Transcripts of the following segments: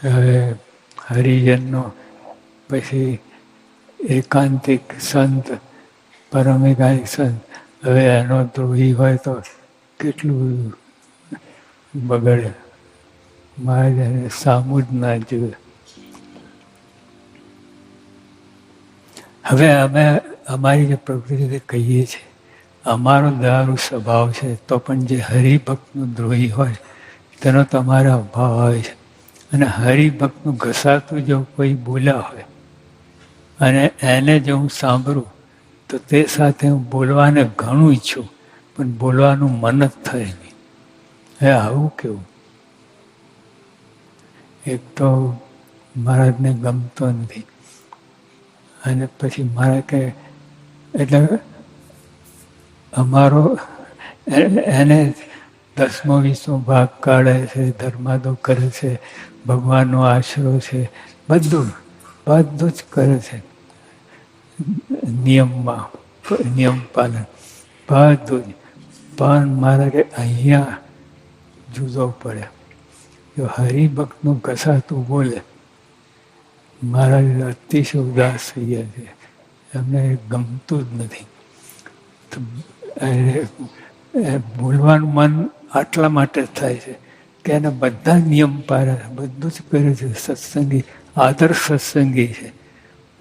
હવે હરિજનનો પછી એકાંતિક સંત, પરમિકાઈ સંત, હવે એનો દ્રોહી હોય તો કેટલું બગડે. મહારાજ એને સામું જ ના જોઈએ. હવે અમે અમારી જે પ્રકૃતિ કહીએ છીએ, અમારો દયાળુ સ્વભાવ છે, તો પણ જે હરિભક્તનો દ્રોહી હોય તેનો તમારો અભાવ હોય છે. અને હરિભક્તનું ઘસાતું જો કોઈ બોલ્યા હોય અને એને જો હું સાંભળું તો તે સાથે હું બોલવાને ઘણું ઈચ્છું, પણ બોલવાનું મન જ થાય નહીં. હે આવું કેવું? એક તો મહારાજને ગમતો નથી અને પછી મારે કે એટલે અમારો એને 10મો 20મો ભાગ કાઢે છે, ધર્માદો કરે છે, ભગવાનનો આશરો છે, બધું જ કરે છે. નિયમમાં નિયમ પાલન બધું જ. પણ મારે કે અહીંયા જુદો પડે. જો હરિભક્તનું ઘસાતું બોલે, મારા અતિશય ઉદાસ થઈ ગયા છે, એમને ગમતું જ નથી. બોલવાનું મન આટલા માટે થાય છે કે એને બધા નિયમ પાડે, બધું જ કરે છે, સત્સંગી, આદર્શ સત્સંગી છે.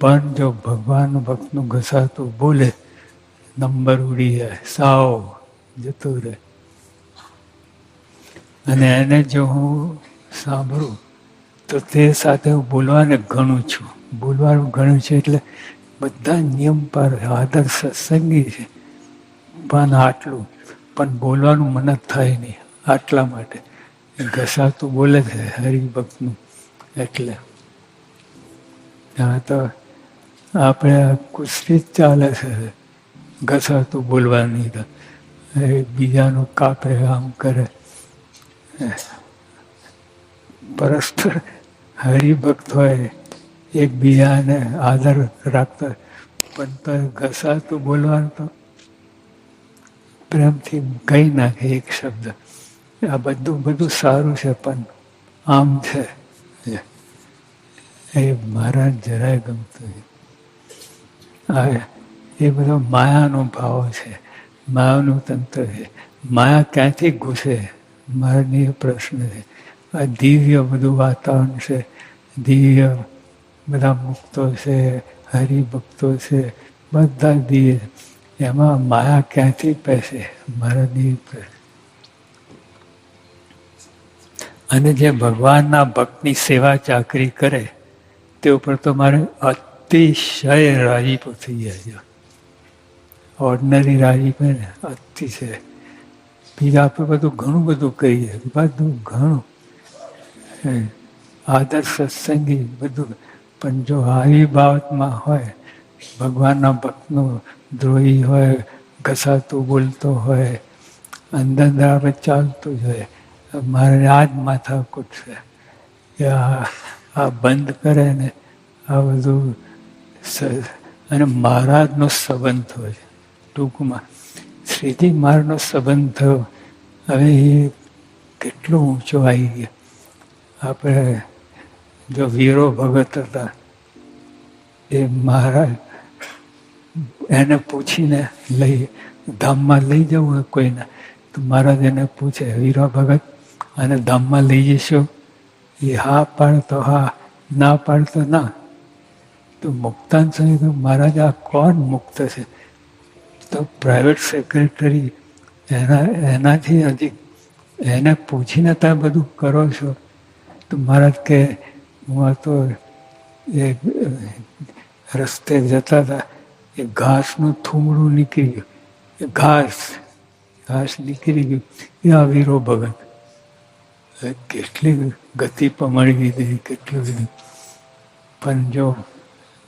પણ જો ભગવાન ભક્તનું ઘસાતું બોલે, નંબર ઉડી જાય, સાવ જતું રહે. અને એને જો હું સાંભળું તો તે સાથે હું બોલવાને ઘણું છું. બોલવાનું ઘણું છે એટલે બધા નિયમ પર આદર સત્સંગી છે, પણ આટલું પણ બોલવાનું મન જ થાય નહીં. આટલા માટે ઘસાતું બોલે છે હરિભક્તનું. એટલે હા, તો આપણે કુસ્તી જ ચાલે છે, ઘસાતું બોલવાની. તો બીજાનું કાપે, આમ કરે. પરસ્પર હરિભક્ત હોય, એકબીજાને આદર રાખતા, પણ તો ઘસાતું બોલવાનું તો પ્રેમથી કહી નાખે એક શબ્દ, આ બધું સારું છે, પણ આમ છે. એ મારા જરાય ગમતું. એ બધો માયાનો ભાવ છે, માયાનું તંત્ર છે. માયા ક્યાંથી ઘૂસે, મારાની એ પ્રશ્ન છે. આ દિવ્ય બધું વાતાવરણ છે, દિવ્ય બધા મુક્તો છે, હરિભક્તો છે, બધા દિવ્ય. એમાં માયા ક્યાંથી પેસે, મારાની પ્રશ્ન. અને જે ભગવાનના ભક્તની સેવા ચાકરી કરે તે ઉપર તો મારે અતિશય રાજીપો થઈ જાય. ઓર્ડિનરી રાજીપો ને અતિશય. બીજા આપણે બધું ઘણું બધું કહીએ, બધું ઘણું આદર્શ સત્સંગી બધું, પણ જો આવી બાબતમાં હોય, ભગવાનના ભક્તનો દ્રોહી હોય, ઘસાતું બોલતો હોય, અંદર ચાલતું જ હોય, મારે આ જ માથાકૂટ છે કે આ બંધ કરે ને આ બધું. અને મહારાજનો સંબંધ હોય, ટૂંકમાં શ્રીજી મહારાજનો સંબંધ થયો. હવે એ કેટલો ઊંચો આવી ગયો. આપણે જો વીરો ભગત હતા, એ મહારાજ એને પૂછીને ધામમાં લઈ જવું હોય કોઈને, તો મહારાજ એને પૂછે, વીરો ભગત અને ધામમાં લઈ જશો? એ હા પાડતો હા, ના પાડતો ના. તો મુક્તાન સમય તો મહારાજ આ કોણ મુક્ત છે? તો પ્રાઇવેટ સેક્રેટરી એનાથી હજી એને પૂછીને તમે બધું કરો છો? તો મહારાજ કે હું તો એ રસ્તે જતા હતા, એ ઘાસનું થૂમડું નીકળી ગયું, એ ઘાસ નીકળી ગયું. એ આ વીરો ભગત કેટલી ગતિ પમાડી દીધી, કેટલું બધું. પણ જો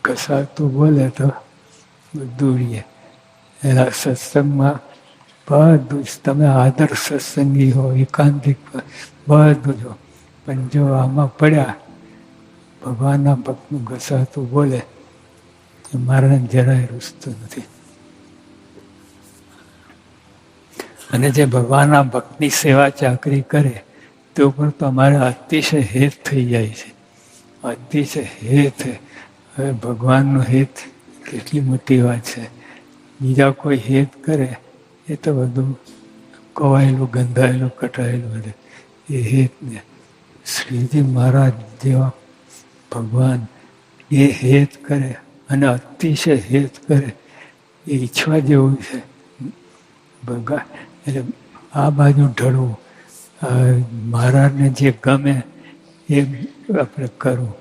ઘસાતું બોલે તો બધું રહીએ. એના સત્સંગમાં બધું જ, તમે આદર્શ સત્સંગી હો, એકાંતિક, બધું જો. પણ જો આમાં પડ્યા, ભગવાનના ભક્તનું ઘસાતું બોલે, એ મારાને જરાય રૂસતું નથી. અને જે ભગવાનના ભક્તની સેવા ચાકરી કરે તે ઉપર તો અમારે અતિશય હેત થઈ જાય છે. અતિશય હેત. હવે ભગવાનનું હેત કેટલી મોટી વાત છે. બીજા કોઈ હેત કરે એ તો બધું કવાયેલું, ગંધાયેલું, કટાયેલું બધું. એ હેત ને શ્રીજી મહારાજ જેવા ભગવાન એ હેત કરે અને અતિશય હેત કરે એ ઈચ્છવા જેવું છે. ભગવાન એટલે આ બાજુ ઢળવું, મહારાજને જે ગમે એ આપણે કરવું.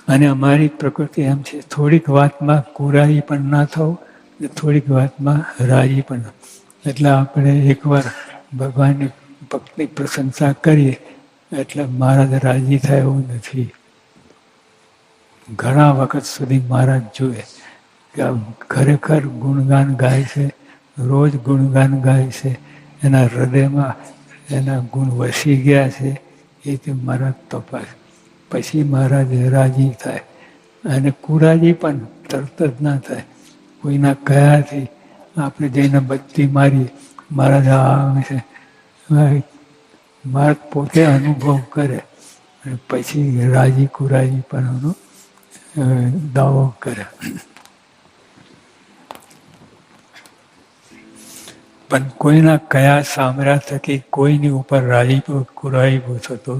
અને અમારી પ્રકૃતિ એમ છે, થોડીક વાતમાં કુરાઈ પણ ના થવું ને થોડીક વાતમાં રાજી પણ. એટલે આપણે એકવાર ભગવાનની ભક્તની પ્રશંસા કરીએ એટલે મહારાજ રાજી થાય એવું નથી. ઘણા વખત સુધી મહારાજ જુએ કે ખરેખર ગુણગાન ગાય છે, રોજ ગુણગાન ગાય છે, એના હૃદયમાં એના ગુણ વસી ગયા છે, એ તે મહારાજ તપાસ. પછી મહારાજ રાજી થાય. અને કુરાજી પણ તરત જ ના થાય. કોઈના કયાથી આપણે જઈને બત્તી મારી મહારાજ આવે છે, મહારાજ પોતે અનુભવ કરે અને પછી રાજી કુરાજી પણ એનો દાવો કરે. પણ કોઈના કયા સાંભળ્યા થકી કોઈની ઉપર રાજીપો કુરાઈપો થતો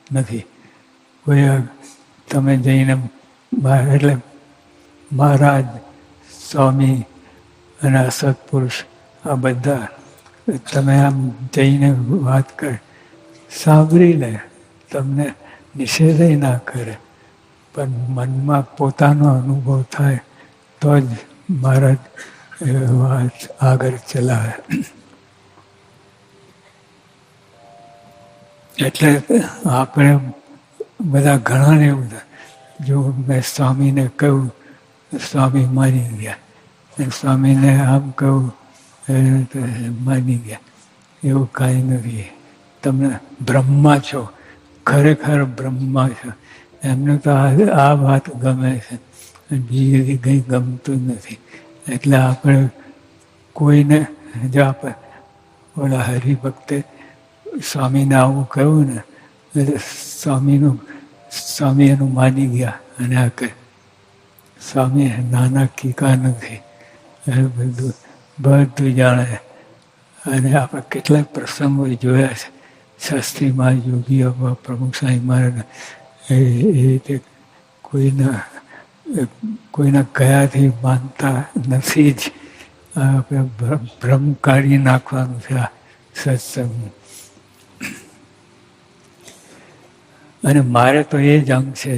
નથી. કોઈ તમે જઈને એટલે મહારાજ, સ્વામી અને અસત્પુરુષ આ બધા તમે આમ જઈને વાત કરે, સાંભળી લે, તમને નિષેધય ના કરે, પણ મનમાં પોતાનો અનુભવ થાય તો જ મહારાજ વાત આગળ ચલાવે. એટલે આપણે બધા ઘણાને એવું થાય, જો મેં સ્વામીને કહ્યું, સ્વામી માની ગયા, સ્વામીને આમ કહું માની ગયા. એવું કાંઈ નથી. તમે બ્રહ્મા છો, ખરેખર બ્રહ્મા છો. એમને તો આ વાત ગમે છે, બીજી કંઈ ગમતું નથી. એટલે આપણે કોઈને જો આપણે ઓલા હરિભક્તે સ્વામીને આવું કહ્યું ને એટલે સ્વામી એનું માની ગયા. અને આ કહે સ્વામી નાના કીકા નથી, બધું જાણે. અને આપણે કેટલાક પ્રસંગો જોયા છે. શાસ્ત્રીમાં, યોગી પ્રમુખ સાંઈ મહારાજ એ રીતે કોઈના કયાથી માનતા નથી જ. આપણે ભ્રમ કાઢી નાખવાનું છે આ સત્સંગ. અને મારે તો એ જ અંગ છે,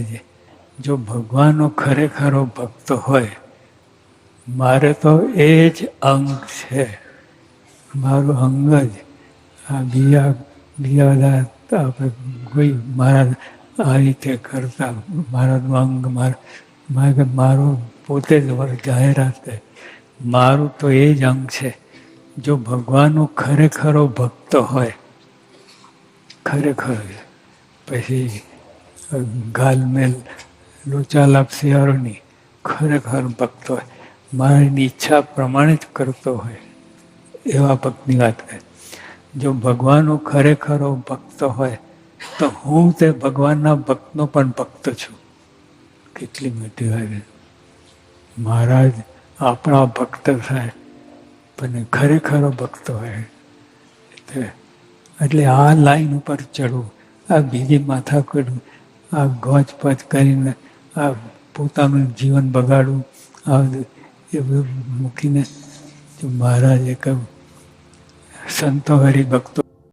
જો ભગવાનનો ખરેખરો ભક્ત હોય, મારે તો એ જ અંગ છે, મારું અંગ જ. આ બીજા બધા આપણે કોઈ મારા આ રીતે કરતા મારાનું અંગ મારો પોતે જ જાહેરાત થાય. મારું તો એ જ અંગ છે. જો ભગવાનનો ખરેખરો ભક્ત હોય, ખરેખર, પછી ગાલમેલ લોચા લાપસીયારોની ખરેખર ભક્ત હોય, મારી ઈચ્છા પ્રમાણે જ કરતો હોય, એવા ભક્તની વાત કરે. જો ભગવાનનો ખરેખરો ભક્ત હોય તો હું તે ભગવાનના ભક્તનો પણ ભક્ત છું. કેટલી મોટી વાત. મહારાજ આપણા ભક્ત થાય પણ ખરેખરો ભક્ત હોય. એટલે આ લાઈન ઉપર ચડવું, આ બીજી માથાકૂટ, આ ગોચપચ કરીને આ પોતાનું જીવન બગાડવું, આ એ બધું મૂકીને મહારાજે કહ્યું સંતો હરિભક્તો